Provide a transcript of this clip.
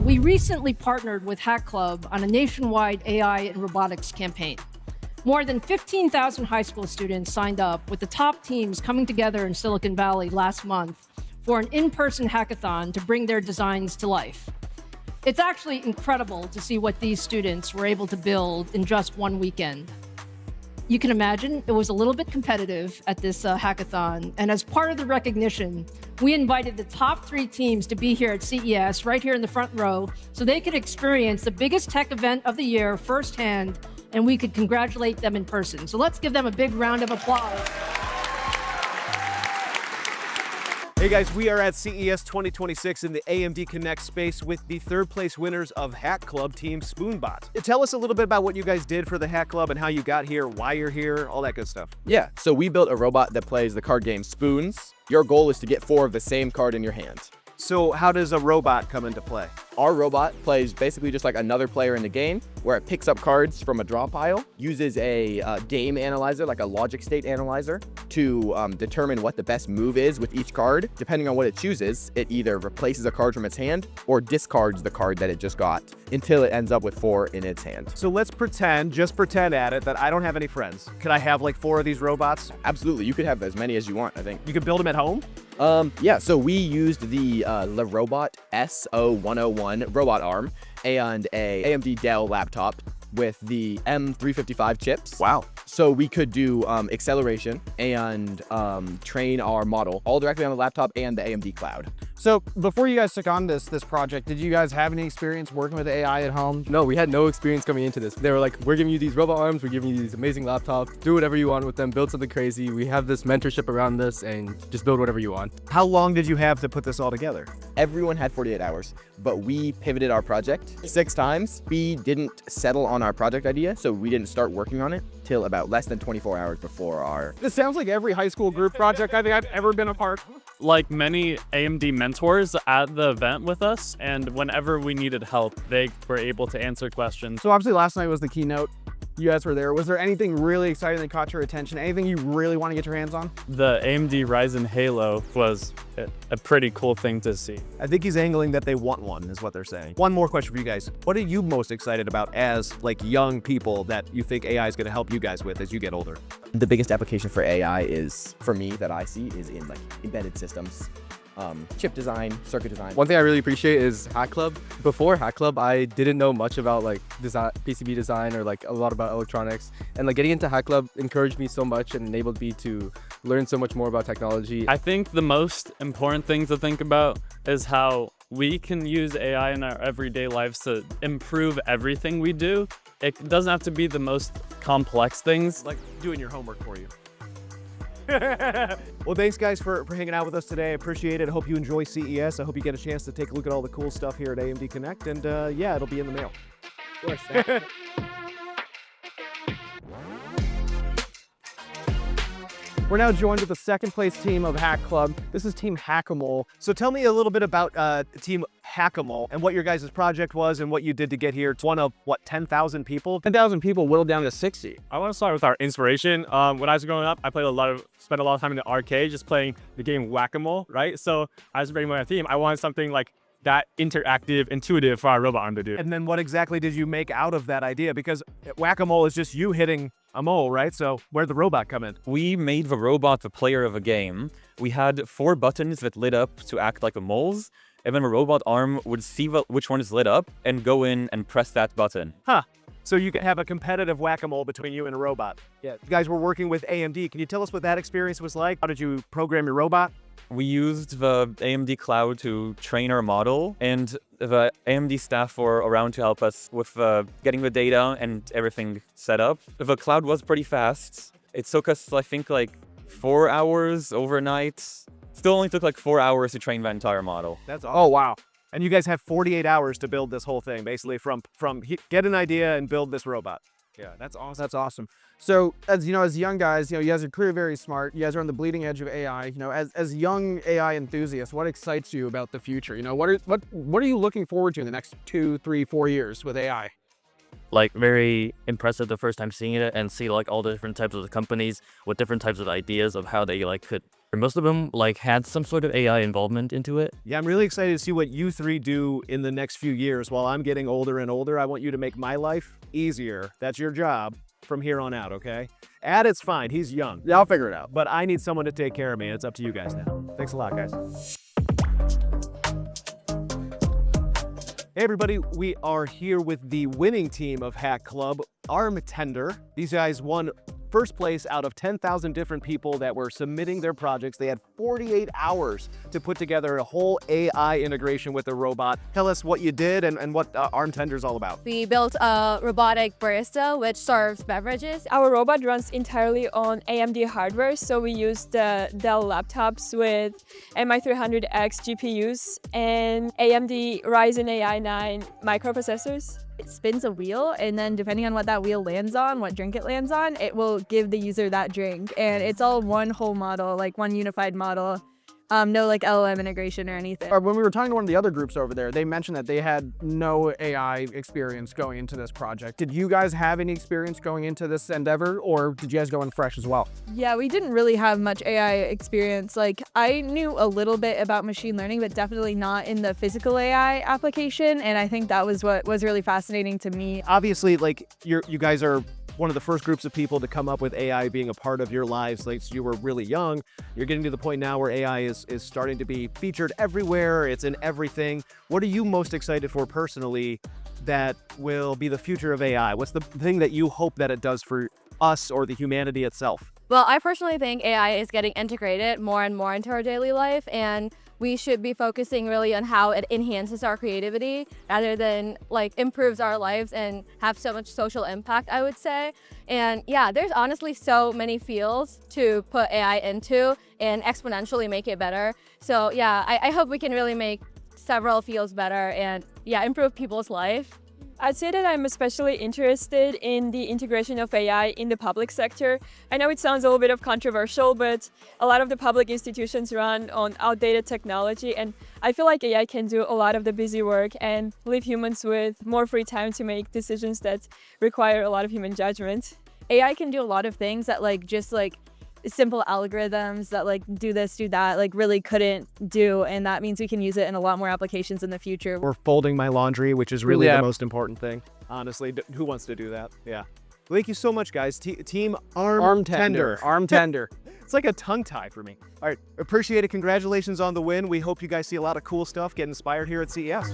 We recently partnered with Hack Club on a nationwide AI and robotics campaign. More than 15,000 high school students signed up, with the top teams coming together in Silicon Valley last month for an in-person hackathon to bring their designs to life. It's actually incredible to see what these students were able to build in just one weekend. You can imagine it was a little bit competitive at this hackathon, and as part of the recognition, we invited the top 3 teams to be here at CES, right here in the front row, so they could experience the biggest tech event of the year firsthand, and we could congratulate them in person. So let's give them a big round of applause. Hey guys, we are at CES 2026 in the AMD Connect space with the 3rd place winners of Hack Club, Team Spoonbot. Tell us a little bit about what you guys did for the Hack Club and how you got here, why you're here, all that good stuff. Yeah, so we built a robot that plays the card game Spoons. Your goal is to get 4 of the same card in your hand. So how does a robot come into play? Our robot plays basically just like another player in the game, where it picks up cards from a draw pile, uses a game analyzer, like a logic state analyzer, to determine what the best move is with each card. Depending on what it chooses, it either replaces a card from its hand or discards the card that it just got until it ends up with 4 in its hand. So let's pretend, just pretend at it, that I don't have any friends. Could I have like 4 of these robots? Absolutely, you could have as many as you want, I think. You could build them at home? Yeah, so we used the LeRobot S0101 robot arm and a AMD Dell laptop with the M355 chips. Wow. So we could do acceleration and train our model all directly on the laptop and the AMD cloud. So before you guys took on this project, did you guys have any experience working with AI at home? No, we had no experience coming into this. They were like, we're giving you these robot arms, we're giving you these amazing laptops, do whatever you want with them, build something crazy. We have this mentorship around this, and just build whatever you want. How long did you have to put this all together? Everyone had 48 hours, but we pivoted our project 6 times. We didn't settle on our project idea, so we didn't start working on it till about less than 24 hours before our... This sounds like every high school group project I think I've ever been a part. Like many AMD mentors at the event with us, and whenever we needed help, they were able to answer questions. So obviously last night was the keynote. You guys were there. Was there anything really exciting that caught your attention? Anything you really want to get your hands on? The AMD Ryzen Halo was a pretty cool thing to see. I think he's angling that they want one, is what they're saying. One more question for you guys. What are you most excited about as like young people that you think AI is going to help you guys with as you get older? The biggest application for AI is, for me, that I see, is in like embedded systems. Chip design, circuit design. One thing I really appreciate is Hack Club. Before Hack Club, I didn't know much about like design, PCB design, or like a lot about electronics. And like getting into Hack Club encouraged me so much and enabled me to learn so much more about technology. I think the most important thing to think about is how we can use AI in our everyday lives to improve everything we do. It doesn't have to be the most complex things. Like doing your homework for you. Well, thanks guys for hanging out with us today. I appreciate it. I hope you enjoy CES. I hope you get a chance to take a look at all the cool stuff here at AMD Connect. And yeah, it'll be in the mail. Of course. We're now joined with the 2nd place team of Hack Club. This is Team Hackimal. So tell me a little bit about Team Hackimal and what your guys' project was and what you did to get here. It's one of, what, 10,000 people? 10,000 people whittled down to 60. I want to start with our inspiration. When I was growing up, I spent a lot of time in the arcade just playing the game Whack-A-Mole, right? So I was bringing my theme. I wanted something like that interactive, intuitive for our robot arm to do. And then what exactly did you make out of that idea? Because Whack-A-Mole is just you hitting a mole, right? So where'd the robot come in? We made the robot the player of a game. We had 4 buttons that lit up to act like the moles, and then the robot arm would see which one is lit up and go in and press that button. Huh. So you could have a competitive Whack-A-Mole between you and a robot. Yeah. You guys were working with AMD. Can you tell us what that experience was like? How did you program your robot? We used the AMD cloud to train our model, and the AMD staff were around to help us with getting the data and everything set up. The cloud was pretty fast. It took us, I think, like 4 hours overnight. Still only took like 4 hours to train the entire model. That's awesome. Oh, wow. And you guys have 48 hours to build this whole thing, basically from get an idea and build this robot. Yeah, that's awesome. That's awesome. So as young guys, you guys are clearly very smart. You guys are on the bleeding edge of AI. As young AI enthusiasts, what excites you about the future? What are you looking forward to in the next 2, 3, 4 years with AI? Like very impressive the first time seeing it, and see like all the different types of companies with different types of ideas of how they like could or most of them, like had some sort of AI involvement into it. Yeah, I'm really excited to see what you three do in the next few years. While I'm getting older and older, I want you to make my life easier. That's your job from here on out, okay? Adit's fine, he's young. Yeah, I'll figure it out. But I need someone to take care of me. It's up to you guys now. Thanks a lot, guys. Hey everybody, we are here with the winning team of Hack Club, Armtender. These guys won first place out of 10,000 different people that were submitting their projects. They had 48 hours to put together a whole AI integration with the robot. Tell us what you did and what Armtender is all about. We built a robotic barista which serves beverages. Our robot runs entirely on AMD hardware, so we use the Dell laptops with MI300X GPUs and AMD Ryzen AI 9 microprocessors. It spins a wheel, and then depending on what that wheel lands on, what drink it lands on, it will give the user that drink. And it's all one whole model, like one unified model. No like LLM integration or anything. When we were talking to one of the other groups over there, they mentioned that they had no AI experience going into this project. Did you guys have any experience going into this endeavor, or did you guys go in fresh as well? Yeah, we didn't really have much AI experience. Like, I knew a little bit about machine learning, but definitely not in the physical AI application. And I think that was what was really fascinating to me. Obviously, like, you guys are one of the first groups of people to come up with AI being a part of your lives. Like, you were really young. You're getting to the point now where AI is starting to be featured everywhere. It's in everything. What are you most excited for personally that will be the future of AI? What's the thing that you hope that it does for us or the humanity itself? Well, I personally think AI is getting integrated more and more into our daily life, and we should be focusing really on how it enhances our creativity rather than like improves our lives and have so much social impact, I would say. And yeah, there's honestly so many fields to put AI into and exponentially make it better. So yeah, I hope we can really make several fields better and yeah, improve people's life. I'd say that I'm especially interested in the integration of AI in the public sector. I know it sounds a little bit of controversial, but a lot of the public institutions run on outdated technology, and I feel like AI can do a lot of the busy work and leave humans with more free time to make decisions that require a lot of human judgment. AI can do a lot of things that just simple algorithms that do this, do that, really couldn't do. And that means we can use it in a lot more applications in the future. Or folding my laundry, which is really the most important thing. Honestly, who wants to do that? Yeah. Thank you so much, guys. Team Armtender. Armtender. It's like a tongue tie for me. All right, appreciate it. Congratulations on the win. We hope you guys see a lot of cool stuff, get inspired here at CES.